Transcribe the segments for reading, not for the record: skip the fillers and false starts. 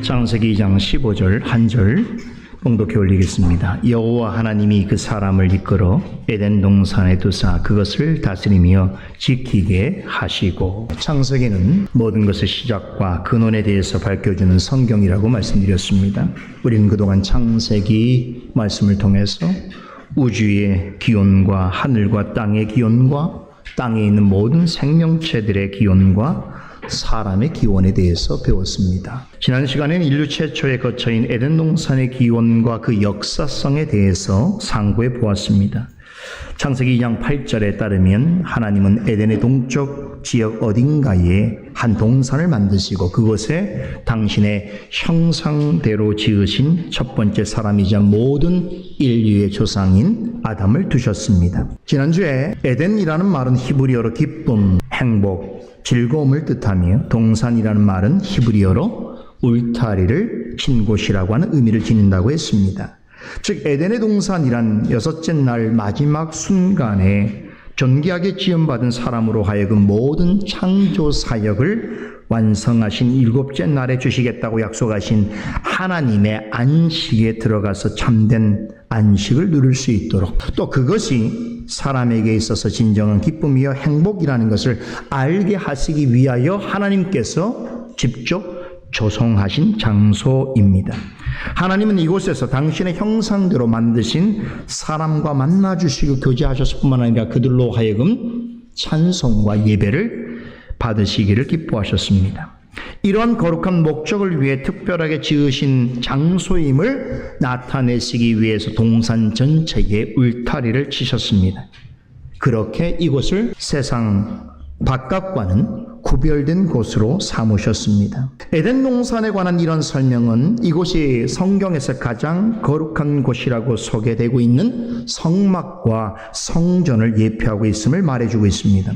창세기 2장 15절 한 절 봉독해 올리겠습니다. 여호와 하나님이 그 사람을 이끌어 에덴 동산에 두사 그것을 다스리며 지키게 하시고. 창세기는 모든 것의 시작과 근원에 대해서 밝혀주는 성경이라고 말씀드렸습니다. 우리는 그동안 창세기 말씀을 통해서 우주의 기원과 하늘과 땅의 기원과 땅에 있는 모든 생명체들의 기원과 사람의 기원에 대해서 배웠습니다. 지난 시간에는 인류 최초의 거처인 에덴 동산의 기원과 그 역사성에 대해서 상고해 보았습니다. 창세기 2장 8절에 따르면 하나님은 에덴의 동쪽 지역 어딘가에 한 동산을 만드시고 그곳에 당신의 형상대로 지으신 첫 번째 사람이자 모든 인류의 조상인 아담을 두셨습니다. 지난주에 에덴이라는 말은 히브리어로 기쁨, 행복, 즐거움을 뜻하며 동산이라는 말은 히브리어로 울타리를 친 곳이라고 하는 의미를 지닌다고 했습니다. 즉 에덴의 동산이란 여섯째 날 마지막 순간에 존귀하게 지음받은 사람으로 하여금 모든 창조 사역을 완성하신 일곱째 날에 주시겠다고 약속하신 하나님의 안식에 들어가서 참된 안식을 누릴 수 있도록, 또 그것이 사람에게 있어서 진정한 기쁨이요 행복이라는 것을 알게 하시기 위하여 하나님께서 직접 조성하신 장소입니다. 하나님은 이곳에서 당신의 형상대로 만드신 사람과 만나주시고 교제하셨을 뿐만 아니라 그들로 하여금 찬송과 예배를 받으시기를 기뻐하셨습니다. 이러한 거룩한 목적을 위해 특별하게 지으신 장소임을 나타내시기 위해서 동산 전체에 울타리를 치셨습니다. 그렇게 이곳을 세상 바깥과는 구별된 곳으로 삼으셨습니다. 에덴 동산에 관한 이런 설명은 이곳이 성경에서 가장 거룩한 곳이라고 소개되고 있는 성막과 성전을 예표하고 있음을 말해주고 있습니다.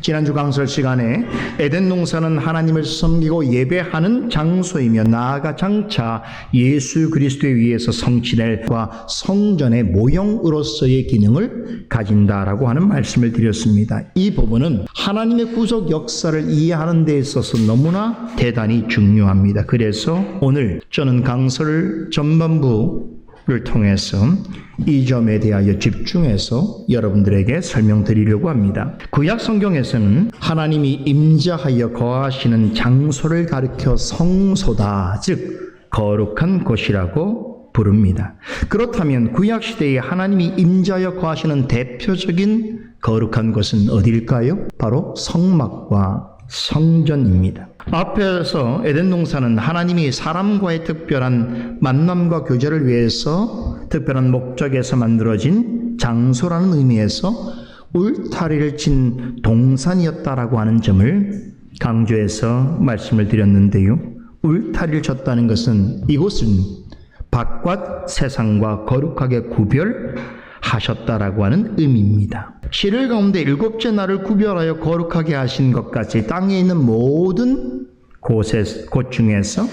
지난주 강설 시간에 에덴 동산은 하나님을 섬기고 예배하는 장소이며 나아가 장차 예수 그리스도에 의해서 성취될 과 성전의 모형으로서의 기능을 가진다라고 하는 말씀을 드렸습니다. 이 부분은 하나님의 구속 역사를 이해하는 데 있어서 너무나 대단히 중요합니다. 그래서 오늘 저는 강설 전반부를 통해서 이 점에 대하여 집중해서 여러분들에게 설명드리려고 합니다. 구약 성경에서는 하나님이 임재하여 거하시는 장소를 가리켜 성소다, 즉 거룩한 곳이라고 부릅니다. 그렇다면 구약시대에 하나님이 임재하여 거하시는 대표적인 거룩한 곳은 어디일까요? 바로 성막과 성전입니다. 앞에서 에덴 동산은 하나님이 사람과의 특별한 만남과 교제를 위해서 특별한 목적에서 만들어진 장소라는 의미에서 울타리를 친 동산이었다라고 하는 점을 강조해서 말씀을 드렸는데요. 울타리를 쳤다는 것은 이곳은 바깥 세상과 거룩하게 구별하셨다라고 하는 의미입니다. 7일 가운데 일곱째 날을 구별하여 거룩하게 하신 것 같이 땅에 있는 모든 곳 중에서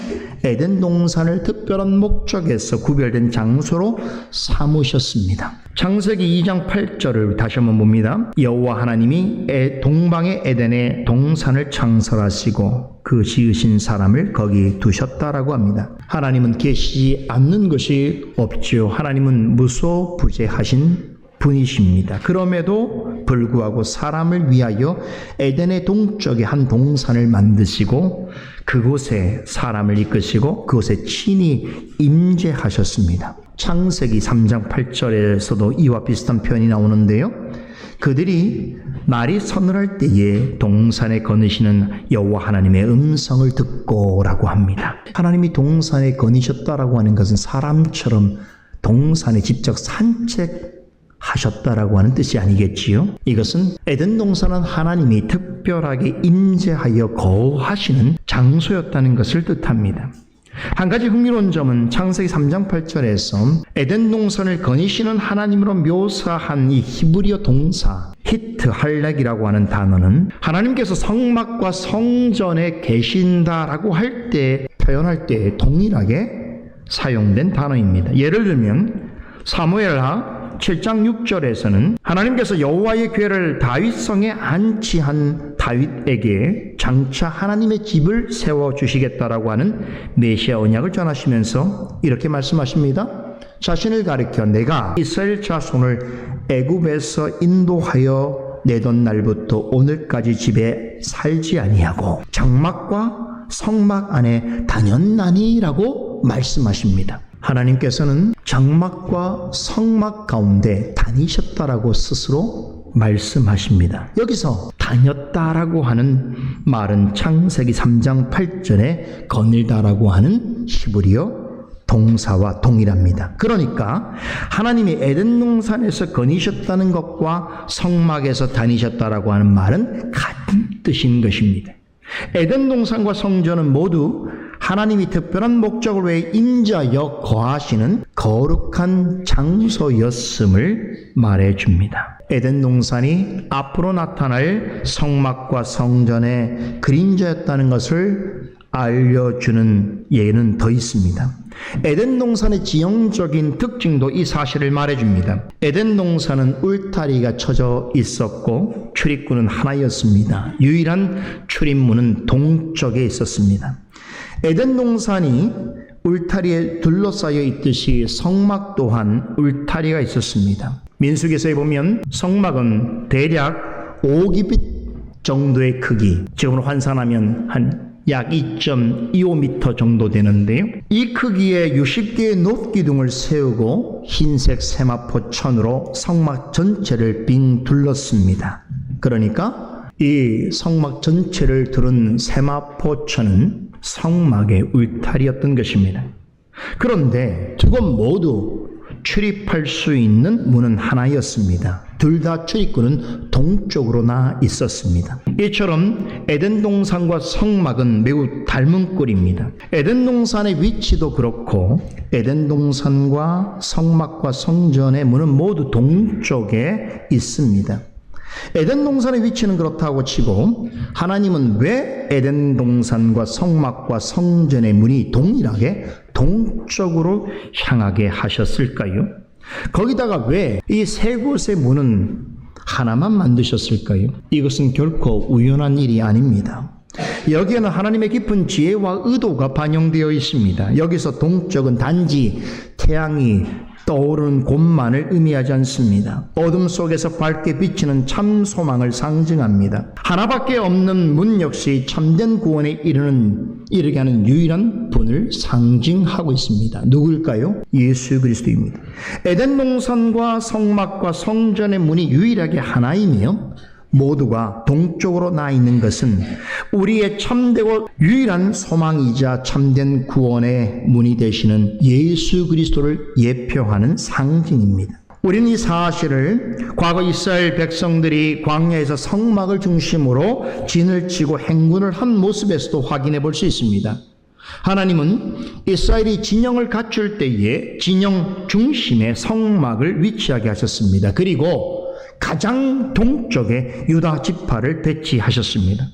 에덴 동산을 특별한 목적에서 구별된 장소로 삼으셨습니다. 창세기 2장 8절을 다시 한번 봅니다. 여호와 하나님이 동방의 에덴에 동산을 창설하시고 그 지으신 사람을 거기 두셨다라고 합니다. 하나님은 계시지 않는 것이 없지요. 하나님은 무소부재하신 분이십니다. 그럼에도 불구하고 사람을 위하여 에덴의 동쪽에 한 동산을 만드시고 그곳에 사람을 이끄시고 그곳에 친히 임재하셨습니다. 창세기 3장 8절에서도 이와 비슷한 표현이 나오는데요. 그들이 날이 서늘할 때에 동산에 거느시는 여호와 하나님의 음성을 듣고라고 합니다. 하나님이 동산에 거니셨다라고 하는 것은 사람처럼 동산에 직접 산책하셨다라고 하는 뜻이 아니겠지요. 이것은 에덴 동산은 하나님이 특별하게 임재하여 거하시는 장소였다는 것을 뜻합니다. 한 가지 흥미로운 점은 창세기 3장 8절에서 에덴 동산을 거니시는 하나님으로 묘사한 이 히브리어 동사 히트 할렉이라고 하는 단어는 하나님께서 성막과 성전에 계신다라고 할 때 표현할 때 동일하게 사용된 단어입니다. 예를 들면 사무엘하 7장 6절에서는 하나님께서 여호와의 궤를 다윗성에 안치한 다윗에게 장차 하나님의 집을 세워주시겠다라고 하는 메시아 언약을 전하시면서 이렇게 말씀하십니다. 자신을 가리켜 내가 이스라엘 자손을 애굽에서 인도하여 내던 날부터 오늘까지 집에 살지 아니하고 장막과 성막 안에 다녔나니라고 말씀하십니다. 하나님께서는 장막과 성막 가운데 다니셨다라고 스스로 말씀하십니다. 여기서 다녔다라고 하는 말은 창세기 3장 8절에 거닐다라고 하는 히브리어 동사와 동일합니다. 그러니까 하나님이 에덴 동산에서 거니셨다는 것과 성막에서 다니셨다라고 하는 말은 같은 뜻인 것입니다. 에덴 동산과 성전은 모두 하나님이 특별한 목적을 위해 임자여 거하시는 거룩한 장소였음을 말해줍니다. 에덴 동산이 앞으로 나타날 성막과 성전의 그림자였다는 것을 알려주는 예는 더 있습니다. 에덴 동산의 지형적인 특징도 이 사실을 말해줍니다. 에덴 동산은 울타리가 쳐져 있었고 출입구는 하나였습니다. 유일한 출입문은 동쪽에 있었습니다. 에덴 동산이 울타리에 둘러싸여 있듯이 성막 또한 울타리가 있었습니다. 민수기서에 보면 성막은 대략 5규빗 정도의 크기, 지금으로 환산하면 한 약 2.25m 정도 되는데요. 이 크기의 60개의 높기둥을 세우고 흰색 세마포 천으로 성막 전체를 빙 둘렀습니다. 그러니까 이 성막 전체를 두른 세마포 천은 성막의 울타리였던 것입니다. 그런데 두 곳 모두 출입할 수 있는 문은 하나였습니다. 둘 다 출입구는 동쪽으로 나 있었습니다. 이처럼 에덴 동산과 성막은 매우 닮은 꼴입니다. 에덴 동산의 위치도 그렇고 에덴 동산과 성막과 성전의 문은 모두 동쪽에 있습니다. 에덴 동산의 위치는 그렇다고 치고 하나님은 왜 에덴 동산과 성막과 성전의 문이 동일하게 동쪽으로 향하게 하셨을까요? 거기다가 왜 이 세 곳의 문은 하나만 만드셨을까요? 이것은 결코 우연한 일이 아닙니다. 여기에는 하나님의 깊은 지혜와 의도가 반영되어 있습니다. 여기서 동쪽은 단지 태양이 떠오르는 곳만을 의미하지 않습니다. 어둠 속에서 밝게 비치는 참 소망을 상징합니다. 하나밖에 없는 문 역시 참된 구원에 이르게 하는 유일한 분을 상징하고 있습니다. 누구일까요? 예수 그리스도입니다. 에덴 동산과 성막과 성전의 문이 유일하게 하나이며 모두가 동쪽으로 나 있는 것은 우리의 참되고 유일한 소망이자 참된 구원의 문이 되시는 예수 그리스도를 예표하는 상징입니다. 우리는 이 사실을 과거 이스라엘 백성들이 광야에서 성막을 중심으로 진을 치고 행군을 한 모습에서도 확인해 볼 수 있습니다. 하나님은 이스라엘이 진영을 갖출 때에 진영 중심에 성막을 위치하게 하셨습니다. 그리고 가장 동쪽에 유다 지파를 배치하셨습니다.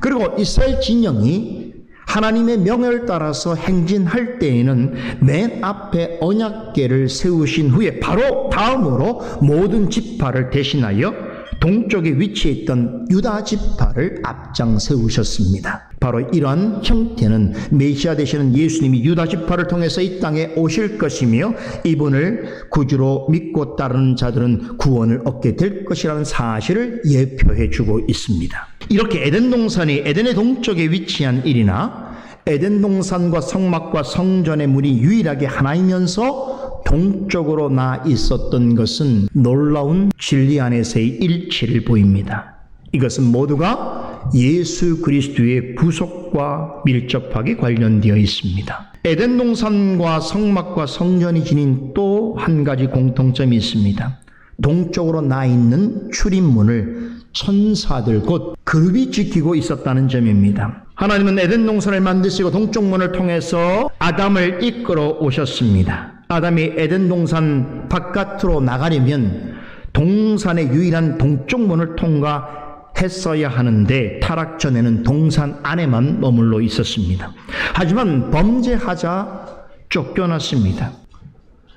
그리고 이스라엘 진영이 하나님의 명령을 따라서 행진할 때에는 맨 앞에 언약궤를 세우신 후에 바로 다음으로 모든 지파를 대신하여 동쪽에 위치해 있던 유다 지파를 앞장 세우셨습니다. 바로 이러한 형태는 메시아 되시는 예수님이 유다 지파를 통해서 이 땅에 오실 것이며 이분을 구주로 믿고 따르는 자들은 구원을 얻게 될 것이라는 사실을 예표해 주고 있습니다. 이렇게 에덴 동산이 에덴의 동쪽에 위치한 일이나 에덴 동산과 성막과 성전의 문이 유일하게 하나이면서 동쪽으로 나 있었던 것은 놀라운 진리 안에서의 일치를 보입니다. 이것은 모두가 예수 그리스도의 부속과 밀접하게 관련되어 있습니다. 에덴 동산과 성막과 성전이 지닌 또 한 가지 공통점이 있습니다. 동쪽으로 나 있는 출입문을 천사들 곧 그룹이 지키고 있었다는 점입니다. 하나님은 에덴 동산을 만드시고 동쪽 문을 통해서 아담을 이끌어 오셨습니다. 아담이 에덴 동산 바깥으로 나가려면 동산의 유일한 동쪽 문을 통과했어야 하는데 타락 전에는 동산 안에만 머물러 있었습니다. 하지만 범죄하자 쫓겨났습니다.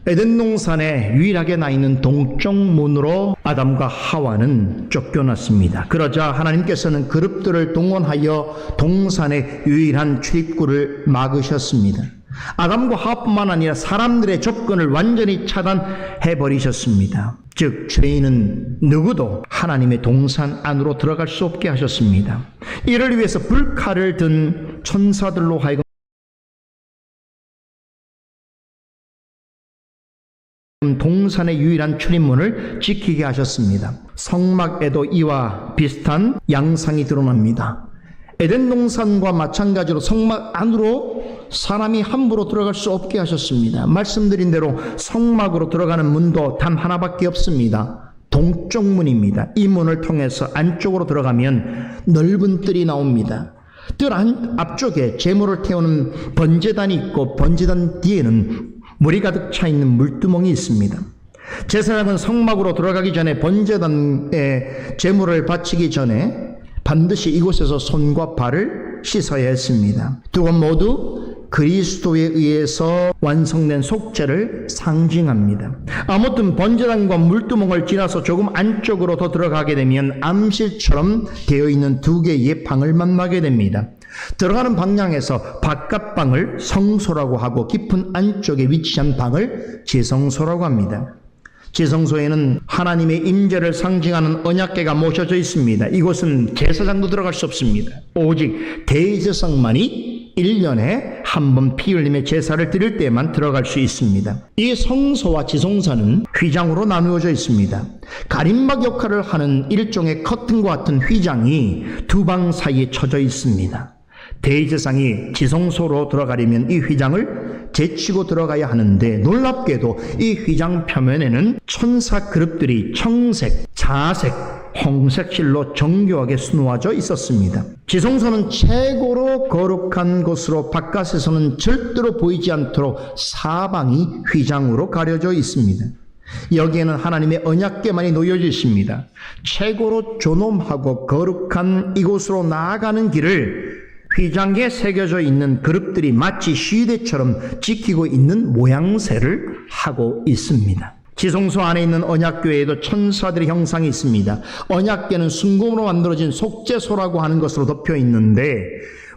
에덴 동산에 유일하게 나 있는 동쪽 문으로 아담과 하와는 쫓겨났습니다. 그러자 하나님께서는 그룹들을 동원하여 동산의 유일한 출입구를 막으셨습니다. 아담과 하와뿐만 아니라 사람들의 접근을 완전히 차단해 버리셨습니다. 즉 죄인은 누구도 하나님의 동산 안으로 들어갈 수 없게 하셨습니다. 이를 위해서 불칼을 든 천사들로 하여금 동산의 유일한 출입문을 지키게 하셨습니다. 성막에도 이와 비슷한 양상이 드러납니다. 에덴 동산과 마찬가지로 성막 안으로 사람이 함부로 들어갈 수 없게 하셨습니다. 말씀드린 대로 성막으로 들어가는 문도 단 하나밖에 없습니다. 동쪽 문입니다. 이 문을 통해서 안쪽으로 들어가면 넓은 뜰이 나옵니다. 뜰 앞쪽에 제물을 태우는 번제단이 있고 번제단 뒤에는 물이 가득 차 있는 물두멍이 있습니다. 제사장은 성막으로 들어가기 전에 번제단에 제물을 바치기 전에 반드시 이곳에서 손과 발을 씻어야 했습니다. 두 건 모두 그리스도에 의해서 완성된 속죄를 상징합니다. 아무튼 번제단과 물두멍을 지나서 조금 안쪽으로 더 들어가게 되면 암실처럼 되어 있는 두 개의 방을 만나게 됩니다. 들어가는 방향에서 바깥 방을 성소라고 하고 깊은 안쪽에 위치한 방을 지성소라고 합니다. 지성소에는 하나님의 임재를 상징하는 언약궤가 모셔져 있습니다. 이곳은 제사장도 들어갈 수 없습니다. 오직 대제사장만이 1년에 한 번 피 흘림의 제사를 드릴 때만 들어갈 수 있습니다. 이 성소와 지성소는 휘장으로 나누어져 있습니다. 가림막 역할을 하는 일종의 커튼과 같은 휘장이 두 방 사이에 쳐져 있습니다. 대제사장이 지성소로 들어가려면 이 휘장을 제치고 들어가야 하는데 놀랍게도 이 휘장 표면에는 천사 그룹들이 청색, 자색, 홍색 실로 정교하게 수놓아져 있었습니다. 지성소는 최고로 거룩한 곳으로 바깥에서는 절대로 보이지 않도록 사방이 휘장으로 가려져 있습니다. 여기에는 하나님의 언약궤만이 놓여져 있습니다. 최고로 존엄하고 거룩한 이곳으로 나아가는 길을 휘장에 새겨져 있는 그룹들이 마치 시대처럼 지키고 있는 모양새를 하고 있습니다. 지성소 안에 있는 언약궤에도 천사들의 형상이 있습니다. 언약궤는 순금으로 만들어진 속죄소라고 하는 것으로 덮여 있는데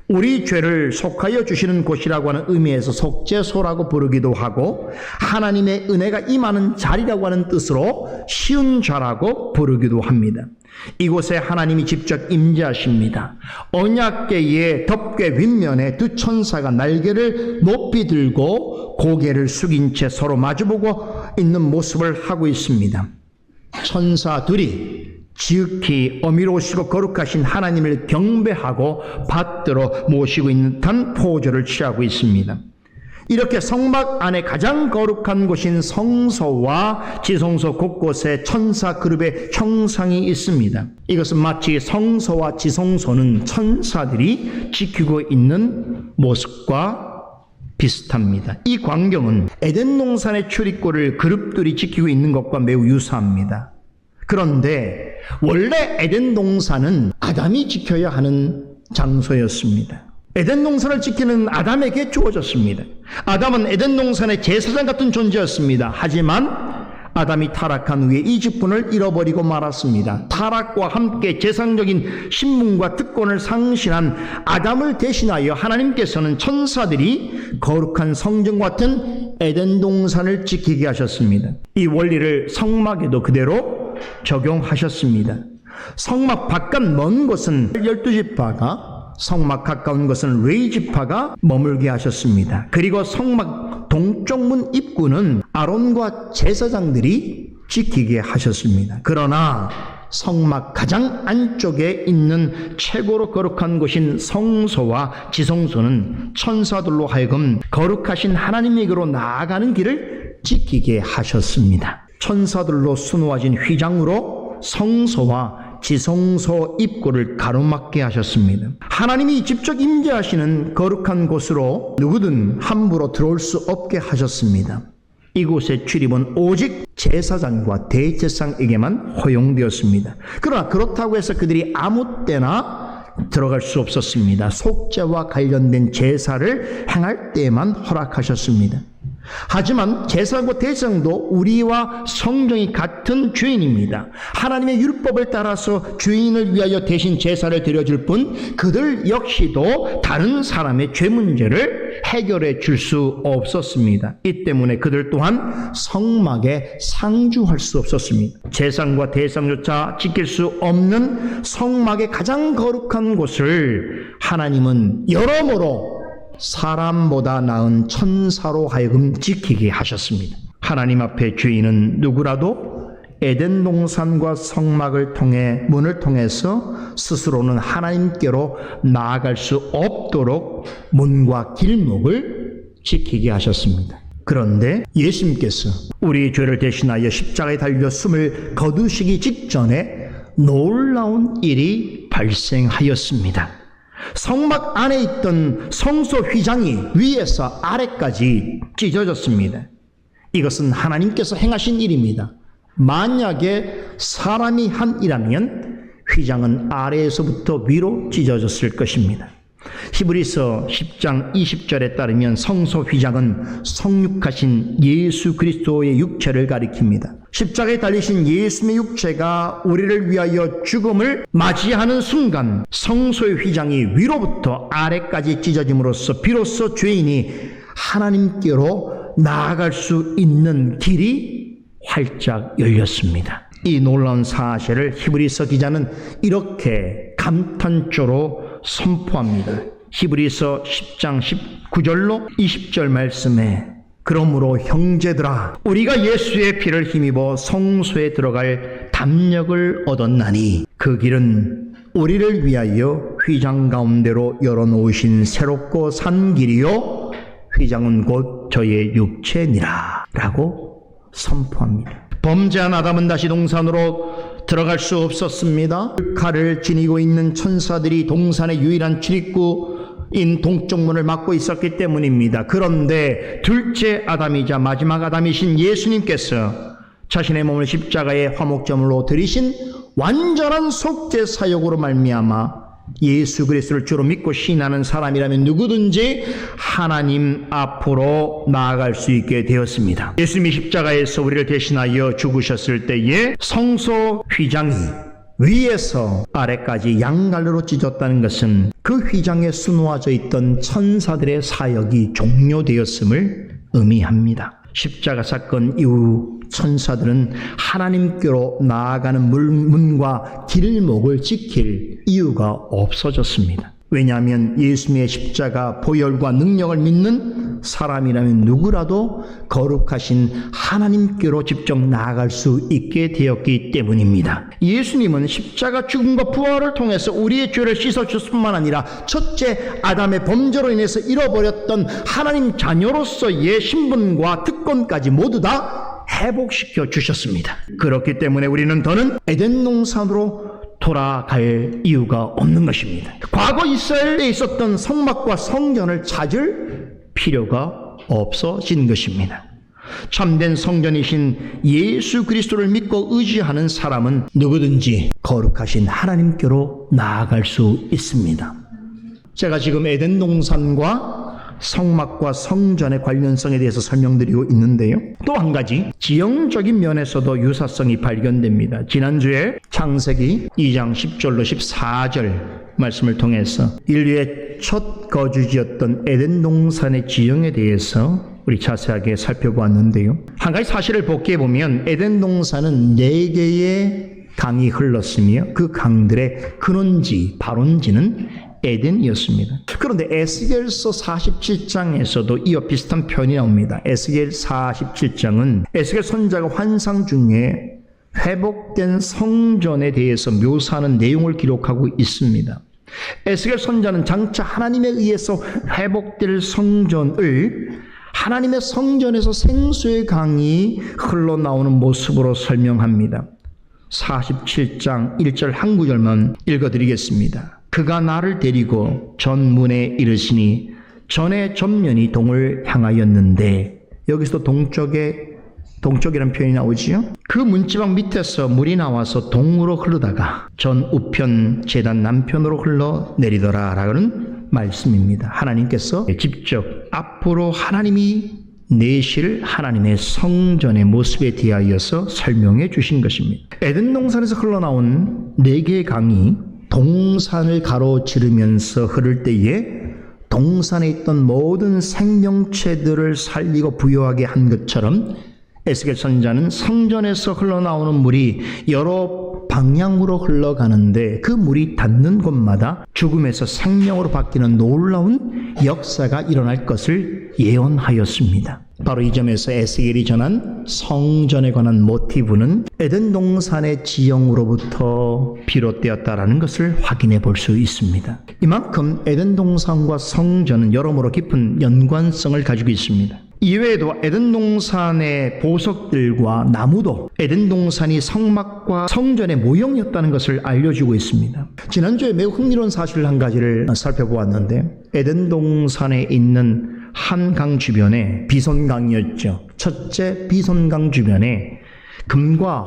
우리 죄를 속하여 주시는 곳이라고 하는 의미에서 속죄소라고 부르기도 하고 하나님의 은혜가 임하는 자리라고 하는 뜻으로 쉬운 자라고 부르기도 합니다. 이곳에 하나님이 직접 임재하십니다. 언약궤의 덮개 윗면에 두 천사가 날개를 높이 들고 고개를 숙인 채 서로 마주보고 있는 모습을 하고 있습니다. 천사 둘이 지극히 어미로우시고 거룩하신 하나님을 경배하고 받들어 모시고 있는 듯한 포즈를 취하고 있습니다. 이렇게 성막 안에 가장 거룩한 곳인 성소와 지성소 곳곳에 천사 그룹의 형상이 있습니다. 이것은 마치 성소와 지성소는 천사들이 지키고 있는 모습과 비슷합니다. 이 광경은 에덴 동산의 출입구를 그룹들이 지키고 있는 것과 매우 유사합니다. 그런데 원래 에덴 동산은 아담이 지켜야 하는 장소였습니다. 에덴 동산을 지키는 아담에게 주어졌습니다. 아담은 에덴 동산의 제사장 같은 존재였습니다. 하지만 아담이 타락한 후에 이 직분을 잃어버리고 말았습니다. 타락과 함께 재상적인 신분과 특권을 상실한 아담을 대신하여 하나님께서는 천사들이 거룩한 성전 같은 에덴 동산을 지키게 하셨습니다. 이 원리를 성막에도 그대로 적용하셨습니다. 성막 바깥 먼 곳은 12지파가, 성막 가까운 것은 레위지파가 머물게 하셨습니다. 그리고 성막 동쪽 문 입구는 아론과 제사장들이 지키게 하셨습니다. 그러나 성막 가장 안쪽에 있는 최고로 거룩한 곳인 성소와 지성소는 천사들로 하여금 거룩하신 하나님에게로 나아가는 길을 지키게 하셨습니다. 천사들로 수놓아진 휘장으로 성소와 지성소 입구를 가로막게 하셨습니다. 하나님이 직접 임재하시는 거룩한 곳으로 누구든 함부로 들어올 수 없게 하셨습니다. 이곳의 출입은 오직 제사장과 대제사장에게만 허용되었습니다. 그러나 그렇다고 해서 그들이 아무 때나 들어갈 수 없었습니다. 속죄와 관련된 제사를 행할 때에만 허락하셨습니다. 하지만 제사장과 대제사장도 우리와 성정이 같은 죄인입니다. 하나님의 율법을 따라서 죄인을 위하여 대신 제사를 드려줄 뿐 그들 역시도 다른 사람의 죄 문제를 해결해 줄 수 없었습니다. 이 때문에 그들 또한 성막에 상주할 수 없었습니다. 제사장과 대제사장조차 지킬 수 없는 성막의 가장 거룩한 곳을 하나님은 여러모로 사람보다 나은 천사로 하여금 지키게 하셨습니다. 하나님 앞에 죄인은 누구라도 에덴 동산과 성막을 통해 문을 통해서 스스로는 하나님께로 나아갈 수 없도록 문과 길목을 지키게 하셨습니다. 그런데 예수님께서 우리의 죄를 대신하여 십자가에 달려 숨을 거두시기 직전에 놀라운 일이 발생하였습니다. 성막 안에 있던 성소 휘장이 위에서 아래까지 찢어졌습니다. 이것은 하나님께서 행하신 일입니다. 만약에 사람이 한 일이라면 휘장은 아래에서부터 위로 찢어졌을 것입니다. 히브리서 10장 20절에 따르면 성소 휘장은 성육하신 예수 그리스도의 육체를 가리킵니다. 십자가에 달리신 예수님의 육체가 우리를 위하여 죽음을 맞이하는 순간 성소의 휘장이 위로부터 아래까지 찢어짐으로써 비로소 죄인이 하나님께로 나아갈 수 있는 길이 활짝 열렸습니다. 이 놀라운 사실을 히브리서 기자는 이렇게 감탄조로 선포합니다. 히브리서 10장 19절로 20절 말씀에 그러므로 형제들아 우리가 예수의 피를 힘입어 성소에 들어갈 담력을 얻었나니 그 길은 우리를 위하여 휘장 가운데로 열어놓으신 새롭고 산 길이요 휘장은 곧 저의 육체니라 라고 선포합니다. 범죄한 아담은 다시 동산으로 들어갈 수 없었습니다. 칼을 지니고 있는 천사들이 동산의 유일한 출입구인 동쪽 문을 막고 있었기 때문입니다. 그런데 둘째 아담이자 마지막 아담이신 예수님께서 자신의 몸을 십자가의 화목제물로 드리신 완전한 속죄 사역으로 말미암아 예수 그리스도를 주로 믿고 신하는 사람이라면 누구든지 하나님 앞으로 나아갈 수 있게 되었습니다. 예수님이 십자가에서 우리를 대신하여 죽으셨을 때에 성소 휘장이 위에서 아래까지 양갈래로 찢었다는 것은 그 휘장에 수놓아져 있던 천사들의 사역이 종료되었음을 의미합니다. 십자가 사건 이후 천사들은 하나님께로 나아가는 문과 길목을 지킬 이유가 없어졌습니다. 왜냐하면 예수님의 십자가 보혈과 능력을 믿는 사람이라면 누구라도 거룩하신 하나님께로 직접 나아갈 수 있게 되었기 때문입니다. 예수님은 십자가 죽음과 부활을 통해서 우리의 죄를 씻어주실 뿐만 아니라 첫째 아담의 범죄로 인해서 잃어버렸던 하나님 자녀로서의 신분과 특권까지 모두 다 회복시켜 주셨습니다. 그렇기 때문에 우리는 더는 에덴 동산으로 돌아갈 이유가 없는 것입니다. 과거 이스라엘에 있었던 성막과 성전을 찾을 필요가 없어진 것입니다. 참된 성전이신 예수 그리스도를 믿고 의지하는 사람은 누구든지 거룩하신 하나님께로 나아갈 수 있습니다. 제가 지금 에덴 동산과 성막과 성전의 관련성에 대해서 설명드리고 있는데요. 또 한 가지 지형적인 면에서도 유사성이 발견됩니다. 지난주에 창세기 2장 10절로 14절 말씀을 통해서 인류의 첫 거주지였던 에덴 동산의 지형에 대해서 우리 자세하게 살펴보았는데요. 한 가지 사실을 복기해 보면 에덴 동산은 4개의 강이 흘렀으며 그 강들의 근원지, 발원지는 에덴이었습니다. 그런데 에스겔서 47장에서도 이와 비슷한 표현이 나옵니다. 에스겔 47장은 에스겔 선지자가 환상 중에 회복된 성전에 대해서 묘사하는 내용을 기록하고 있습니다. 에스겔 선지자는 장차 하나님에 의해서 회복될 성전을 하나님의 성전에서 생수의 강이 흘러나오는 모습으로 설명합니다. 47장 1절 한 구절만 읽어드리겠습니다. 그가 나를 데리고 전문에 이르시니 전의 전면이 동을 향하였는데, 여기서 동쪽이라는 표현이 나오지요. 그 문지방 밑에서 물이 나와서 동으로 흐르다가 전 우편 제단 남편으로 흘러내리더라 라는 말씀입니다. 하나님께서 직접 앞으로 하나님이 내실 하나님의 성전의 모습에 대하여서 설명해 주신 것입니다. 에덴 동산에서 흘러나온 4개의 강이 동산을 가로지르면서 흐를 때에 동산에 있던 모든 생명체들을 살리고 부유하게 한 것처럼 에스겔 선지자는 성전에서 흘러나오는 물이 여러 방향으로 흘러가는데 그 물이 닿는 곳마다 죽음에서 생명으로 바뀌는 놀라운 역사가 일어날 것을 예언하였습니다. 바로 이 점에서 에스겔이 전한 성전에 관한 모티브는 에덴 동산의 지형으로부터 비롯되었다라는 것을 확인해 볼 수 있습니다. 이만큼 에덴 동산과 성전은 여러모로 깊은 연관성을 가지고 있습니다. 이외에도 에덴 동산의 보석들과 나무도 에덴 동산이 성막과 성전의 모형이었다는 것을 알려주고 있습니다. 지난주에 매우 흥미로운 사실 한 가지를 살펴보았는데 에덴 동산에 있는 한 강 주변에 비손강이었죠. 첫째 비손강 주변에 금과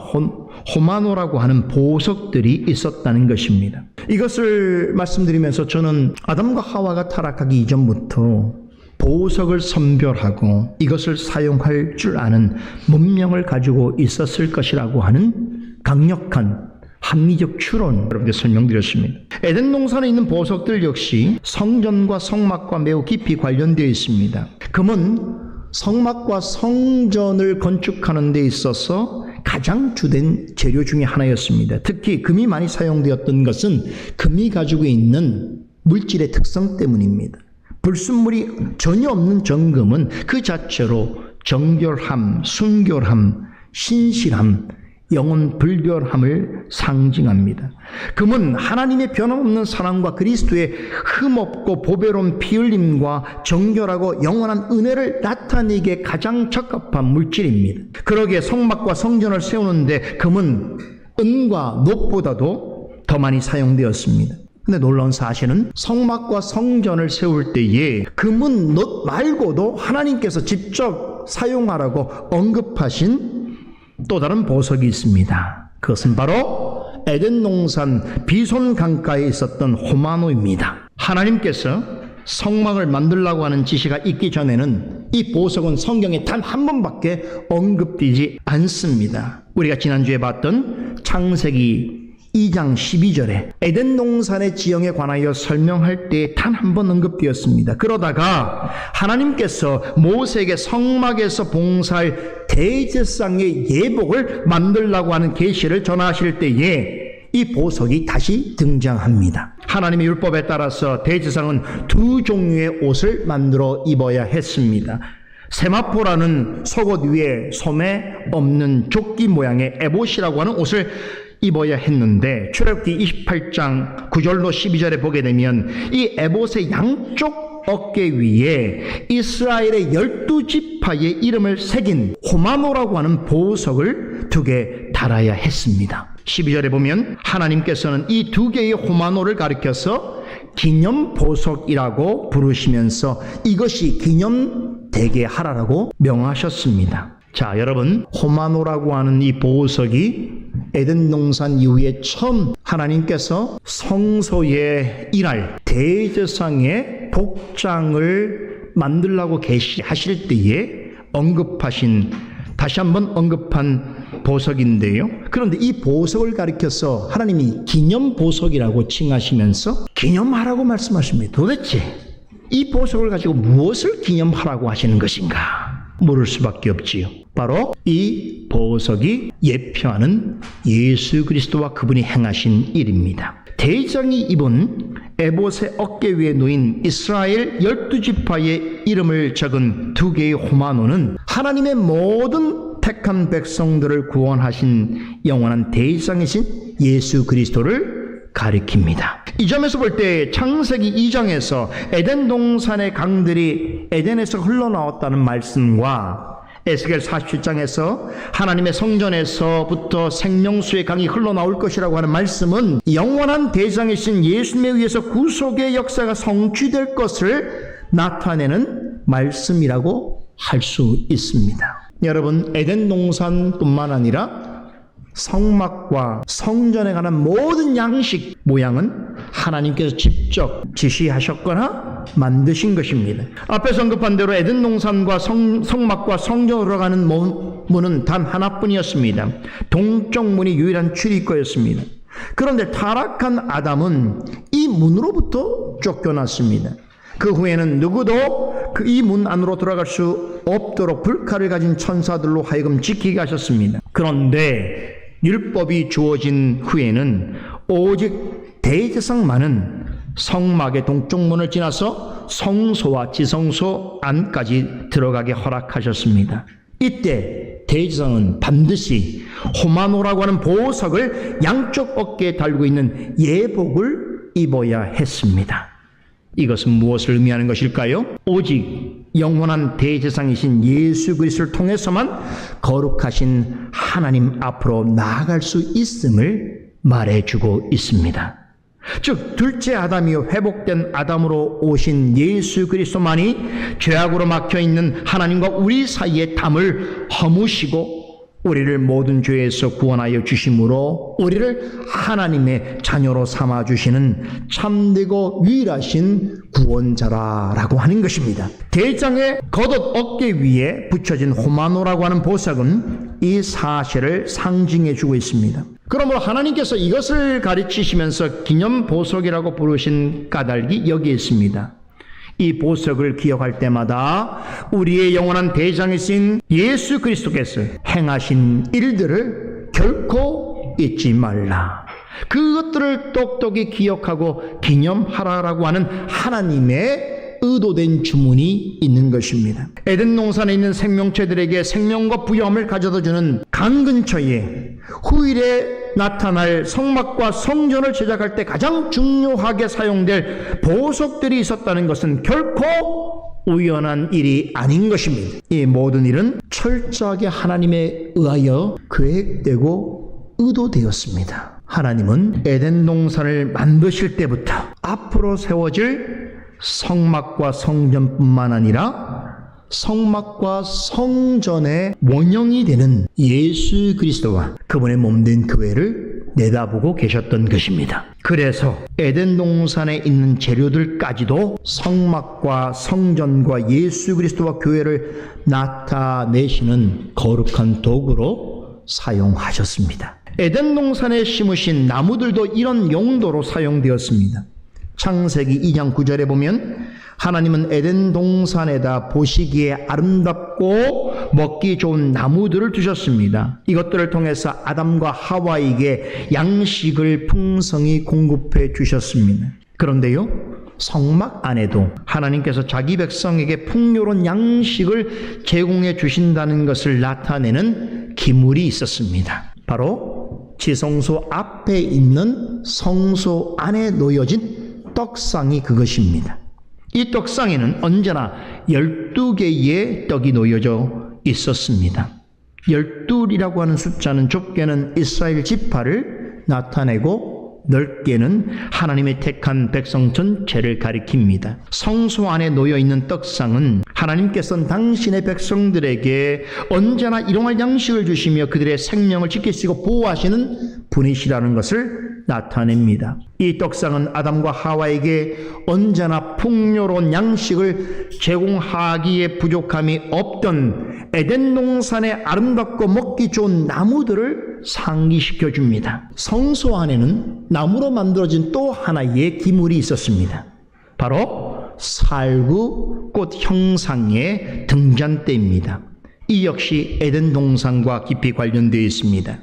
호마노라고 하는 보석들이 있었다는 것입니다. 이것을 말씀드리면서 저는 아담과 하와가 타락하기 이전부터 보석을 선별하고 이것을 사용할 줄 아는 문명을 가지고 있었을 것이라고 하는 강력한 합리적 추론 여러분께 설명드렸습니다. 에덴 동산에 있는 보석들 역시 성전과 성막과 매우 깊이 관련되어 있습니다. 금은 성막과 성전을 건축하는 데 있어서 가장 주된 재료 중에 하나였습니다. 특히 금이 많이 사용되었던 것은 금이 가지고 있는 물질의 특성 때문입니다. 불순물이 전혀 없는 정금은 그 자체로 정결함, 순결함, 신실함, 영혼 불결함을 상징합니다. 금은 하나님의 변함없는 사랑과 그리스도의 흠없고 보배로운 피 흘림과 정결하고 영원한 은혜를 나타내기에 가장 적합한 물질입니다. 그러기에 성막과 성전을 세우는데 금은 은과 놋보다도 더 많이 사용되었습니다. 근데 놀라운 사실은 성막과 성전을 세울 때에 금은 놋 말고도 하나님께서 직접 사용하라고 언급하신 또 다른 보석이 있습니다. 그것은 바로 에덴 동산 비손 강가에 있었던 호마노입니다. 하나님께서 성막을 만들라고 하는 지시가 있기 전에는 이 보석은 성경에 단 한 번밖에 언급되지 않습니다. 우리가 지난주에 봤던 창세기 2장 12절에 에덴 동산의 지형에 관하여 설명할 때 단 한 번 언급되었습니다. 그러다가 하나님께서 모세에게 성막에서 봉사할 대제사장의 예복을 만들라고 하는 계시를 전하실 때에 이 보석이 다시 등장합니다. 하나님의 율법에 따라서 대제사장은 2 종류의 옷을 만들어 입어야 했습니다. 세마포라는 속옷 위에 소매 없는 조끼 모양의 에봇이라고 하는 옷을 입어야 했는데 출애굽기 28장 9절로 12절에 보게 되면 이 에봇의 양쪽 어깨 위에 이스라엘의 12지파의 이름을 새긴 호마노라고 하는 보석을 2개 달아야 했습니다. 12절에 보면 하나님께서는 이 2개의 호마노를 가리켜서 기념보석이라고 부르시면서 이것이 기념되게 하라고 명하셨습니다. 자, 여러분, 호마노라고 하는 이 보석이 에덴 동산 이후에 처음 하나님께서 성소에 일할 대제사장의 복장을 만들라고 계시하실 때에 다시 한번 언급한 보석인데요. 그런데 이 보석을 가리켜서 하나님이 기념보석이라고 칭하시면서 기념하라고 말씀하십니다. 도대체 이 보석을 가지고 무엇을 기념하라고 하시는 것인가? 물을 수밖에 없지요. 바로 이 보석이 예표하는 예수 그리스도와 그분이 행하신 일입니다. 대제사장이 입은 에봇의 어깨 위에 놓인 이스라엘 12지파의 이름을 적은 2개의 호마노는 하나님의 모든 택한 백성들을 구원하신 영원한 대제사장이신 예수 그리스도를 가리킵니다. 이 점에서 볼 때 창세기 2장에서 에덴 동산의 강들이 에덴에서 흘러나왔다는 말씀과 에스겔 47장에서 하나님의 성전에서부터 생명수의 강이 흘러나올 것이라고 하는 말씀은 영원한 대장이신 예수님에 의해서 구속의 역사가 성취될 것을 나타내는 말씀이라고 할 수 있습니다. 여러분, 에덴 동산뿐만 아니라 성막과 성전에 관한 모든 양식 모양은 하나님께서 직접 지시하셨거나 만드신 것입니다. 앞에서 언급한 대로 에덴 동산과 성막과 성전으로 가는 문은 단 하나뿐이었습니다. 동쪽 문이 유일한 출입구였습니다. 그런데 타락한 아담은 이 문으로부터 쫓겨났습니다. 그 후에는 누구도 이 문 안으로 들어갈 수 없도록 불칼을 가진 천사들로 하여금 지키게 하셨습니다. 그런데 율법이 주어진 후에는 오직 대제사장만은 성막의 동쪽 문을 지나서 성소와 지성소 안까지 들어가게 허락하셨습니다. 이때 대제사장은 반드시 호마노라고 하는 보석을 양쪽 어깨에 달고 있는 예복을 입어야 했습니다. 이것은 무엇을 의미하는 것일까요? 오직 영원한 대제사장이신 예수 그리스도를 통해서만 거룩하신 하나님 앞으로 나아갈 수 있음을 말해주고 있습니다. 즉 둘째 아담이요 회복된 아담으로 오신 예수 그리스도만이 죄악으로 막혀있는 하나님과 우리 사이의 담을 허무시고 우리를 모든 죄에서 구원하여 주심으로 우리를 하나님의 자녀로 삼아주시는 참되고 유일하신 구원자라고 하는 것입니다. 대장의 겉옷 어깨 위에 붙여진 호마노라고 하는 보석은 이 사실을 상징해 주고 있습니다. 그러므로 하나님께서 이것을 가르치시면서 기념보석이라고 부르신 까닭이 여기에 있습니다. 이 보석을 기억할 때마다 우리의 영원한 대장이신 예수 그리스도께서 행하신 일들을 결코 잊지 말라. 그것들을 똑똑히 기억하고 기념하라라고 하는 하나님의 의도된 주문이 있는 것입니다. 에덴 동산에 있는 생명체들에게 생명과 부여함을 가져다 주는 강 근처에 후일에 나타날 성막과 성전을 제작할 때 가장 중요하게 사용될 보석들이 있었다는 것은 결코 우연한 일이 아닌 것입니다. 이 모든 일은 철저하게 하나님에 의하여 계획되고 의도되었습니다. 하나님은 에덴 동산을 만드실 때부터 앞으로 세워질 성막과 성전뿐만 아니라 성막과 성전의 원형이 되는 예수 그리스도와 그분의 몸된 교회를 내다보고 계셨던 것입니다. 그래서 에덴 동산에 있는 재료들까지도 성막과 성전과 예수 그리스도와 교회를 나타내시는 거룩한 도구로 사용하셨습니다. 에덴 동산에 심으신 나무들도 이런 용도로 사용되었습니다. 창세기 2장 9절에 보면 하나님은 에덴 동산에다 보시기에 아름답고 먹기 좋은 나무들을 두셨습니다. 이것들을 통해서 아담과 하와에게 양식을 풍성히 공급해 주셨습니다. 그런데요, 성막 안에도 하나님께서 자기 백성에게 풍요로운 양식을 제공해 주신다는 것을 나타내는 기물이 있었습니다. 바로 지성소 앞에 있는 성소 안에 놓여진 떡상이 그것입니다. 이 떡상에는 언제나 12개의 떡이 놓여져 있었습니다. 12이라고 하는 숫자는 좁게는 이스라엘 지파를 나타내고 넓게는 하나님의 택한 백성 전체를 가리킵니다. 성소 안에 놓여있는 떡상은 하나님께서는 당신의 백성들에게 언제나 일용할 양식을 주시며 그들의 생명을 지키시고 보호하시는 분이시라는 것을 나타냅니다. 이 떡상은 아담과 하와에게 언제나 풍요로운 양식을 제공하기에 부족함이 없던 에덴 동산의 아름답고 먹기 좋은 나무들을 상기시켜 줍니다. 성소 안에는 나무로 만들어진 또 하나의 기물이 있었습니다. 바로 살구꽃 형상의 등잔대입니다. 이 역시 에덴 동산과 깊이 관련되어 있습니다.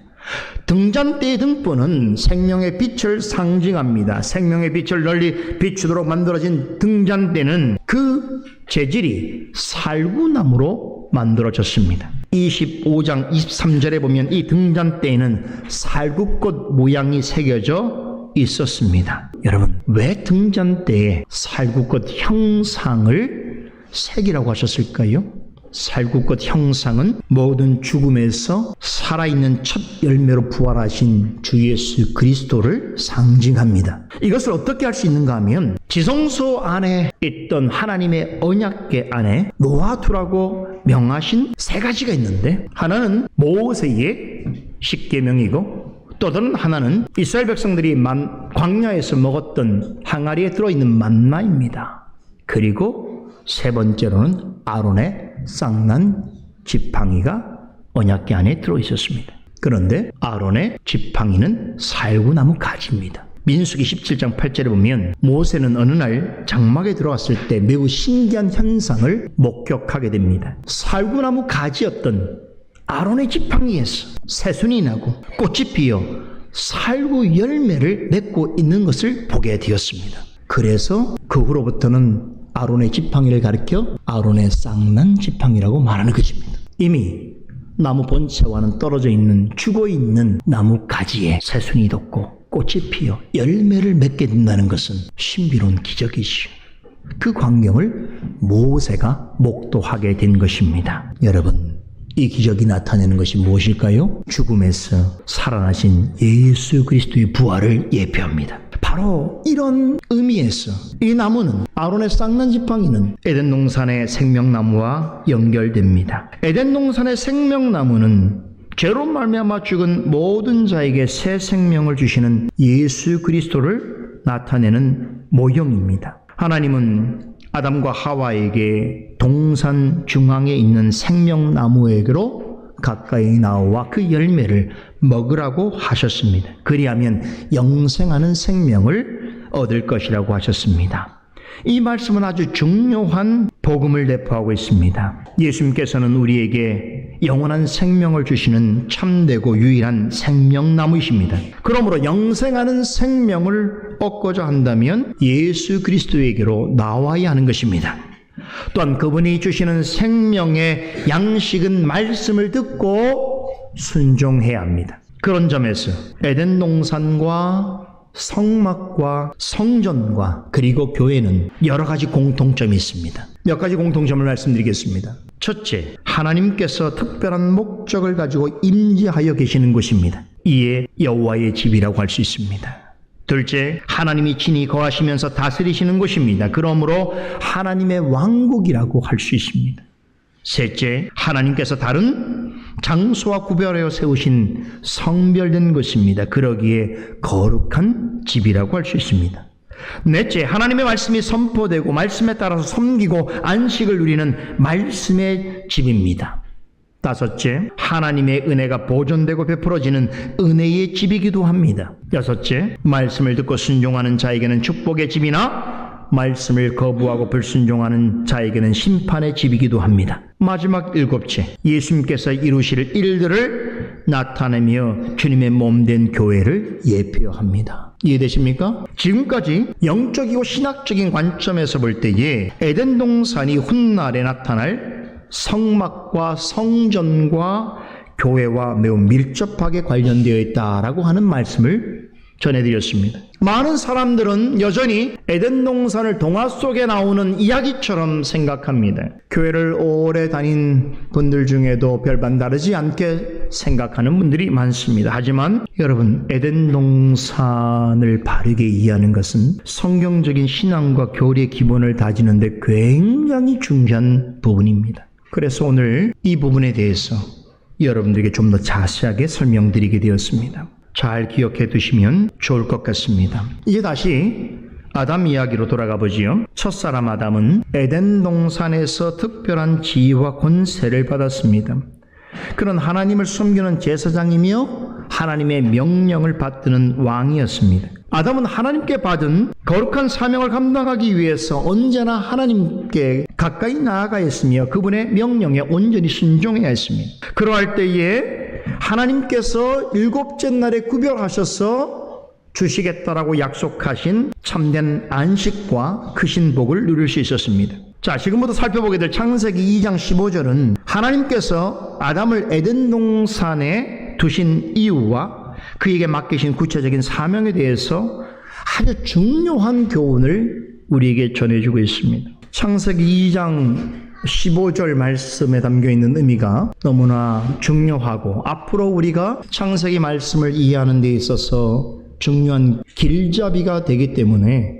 등잔대의 등불은 생명의 빛을 상징합니다. 생명의 빛을 널리 비추도록 만들어진 등잔대는 그 재질이 살구나무로 만들어졌습니다. 25장 23절에 보면 이 등잔대에는 살구꽃 모양이 새겨져 있었습니다. 여러분, 왜 등잔대에 살구꽃 형상을 새기라고 하셨을까요? 살구꽃 형상은 모든 죽음에서 살아있는 첫 열매로 부활하신 주 예수 그리스도를 상징합니다. 이것을 어떻게 할 수 있는가 하면 지성소 안에 있던 하나님의 언약궤 안에 놓아두라고 명하신 세 가지가 있는데, 하나는 모세의 십계명이고 또 다른 하나는 이스라엘 백성들이 광야에서 먹었던 항아리에 들어있는 만나입니다. 그리고 세 번째로는 아론의 쌍난 지팡이가 언약궤 안에 들어있었습니다. 그런데 아론의 지팡이는 살구나무 가지입니다. 민수기 17장 8절에 보면 모세는 어느 날 장막에 들어갔을 때 매우 신기한 현상을 목격하게 됩니다. 살구나무 가지였던 아론의 지팡이에서 새순이 나고 꽃이 피어 살구 열매를 맺고 있는 것을 보게 되었습니다. 그래서 그 후로부터는 아론의 지팡이를 가리켜 아론의 쌍난 지팡이라고 말하는 것입니다. 이미 나무 본체와는 떨어져 있는 죽어있는 나무 가지에 새순이 돋고 꽃이 피어 열매를 맺게 된다는 것은 신비로운 기적이지요. 그 광경을 모세가 목도하게 된 것입니다. 여러분, 이 기적이 나타내는 것이 무엇일까요? 죽음에서 살아나신 예수 그리스도의 부활을 예표합니다. 바로 이런 의미에서 이 나무는, 아론의 쌍난 지팡이는 에덴 동산의 생명나무와 연결됩니다. 에덴 동산의 생명나무는 죄로 말미암아 죽은 모든 자에게 새 생명을 주시는 예수 그리스도를 나타내는 모형입니다. 하나님은 아담과 하와에게 동산 중앙에 있는 생명나무에게로 가까이 나와 그 열매를 먹으라고 하셨습니다. 그리하면 영생하는 생명을 얻을 것이라고 하셨습니다. 이 말씀은 아주 중요한 복음을 내포하고 있습니다. 예수님께서는 우리에게 영원한 생명을 주시는 참되고 유일한 생명나무이십니다. 그러므로 영생하는 생명을 얻고자 한다면 예수 그리스도에게로 나와야 하는 것입니다. 또한 그분이 주시는 생명의 양식은 말씀을 듣고 순종해야 합니다. 그런 점에서 에덴 동산과 성막과 성전과 그리고 교회는 여러 가지 공통점이 있습니다. 몇 가지 공통점을 말씀드리겠습니다. 첫째, 하나님께서 특별한 목적을 가지고 임재하여 계시는 곳입니다. 이에 여호와의 집이라고 할 수 있습니다. 둘째, 하나님이 친히 거하시면서 다스리시는 곳입니다. 그러므로 하나님의 왕국이라고 할 수 있습니다. 셋째, 하나님께서 다른 장소와 구별하여 세우신 성별된 것입니다. 그러기에 거룩한 집이라고 할 수 있습니다. 넷째, 하나님의 말씀이 선포되고 말씀에 따라서 섬기고 안식을 누리는 말씀의 집입니다. 다섯째, 하나님의 은혜가 보존되고 베풀어지는 은혜의 집이기도 합니다. 여섯째, 말씀을 듣고 순종하는 자에게는 축복의 집이나 말씀을 거부하고 불순종하는 자에게는 심판의 집이기도 합니다. 마지막 일곱째, 예수님께서 이루실 일들을 나타내며 주님의 몸된 교회를 예표합니다. 이해되십니까? 지금까지 영적이고 신학적인 관점에서 볼 때에 에덴 동산이 훗날에 나타날 성막과 성전과 교회와 매우 밀접하게 관련되어 있다라고 하는 말씀을 전해드렸습니다. 많은 사람들은 여전히 에덴 동산을 동화 속에 나오는 이야기처럼 생각합니다. 교회를 오래 다닌 분들 중에도 별반 다르지 않게 생각하는 분들이 많습니다. 하지만 여러분, 에덴 동산을 바르게 이해하는 것은 성경적인 신앙과 교리의 기본을 다지는 데 굉장히 중요한 부분입니다. 그래서 오늘 이 부분에 대해서 여러분들에게 좀 더 자세하게 설명드리게 되었습니다. 잘 기억해 두시면 좋을 것 같습니다. 이제 다시 아담 이야기로 돌아가 보지요. 첫사람 아담은 에덴 동산에서 특별한 지위와 권세를 받았습니다. 그는 하나님을 섬기는 제사장이며 하나님의 명령을 받드는 왕이었습니다. 아담은 하나님께 받은 거룩한 사명을 감당하기 위해서 언제나 하나님께 가까이 나아가 했으며 그분의 명령에 온전히 순종해야 했습니다. 그러할 때에 하나님께서 일곱째 날에 구별하셔서 주시겠다라고 약속하신 참된 안식과 크신 복을 누릴 수 있었습니다. 자, 지금부터 살펴보게 될 창세기 2장 15절은 하나님께서 아담을 에덴 동산에 두신 이유와 그에게 맡기신 구체적인 사명에 대해서 아주 중요한 교훈을 우리에게 전해주고 있습니다. 창세기 2장 15절 말씀에 담겨있는 의미가 너무나 중요하고 앞으로 우리가 창세기 말씀을 이해하는 데 있어서 중요한 길잡이가 되기 때문에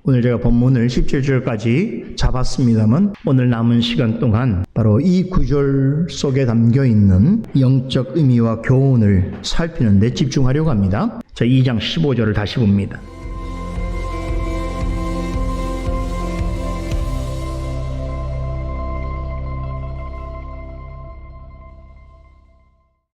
오늘 제가 본문을 17절까지 잡았습니다만 오늘 남은 시간 동안 바로 이 구절 속에 담겨있는 영적 의미와 교훈을 살피는 데 집중하려고 합니다. 자, 2장 15절을 다시 봅니다.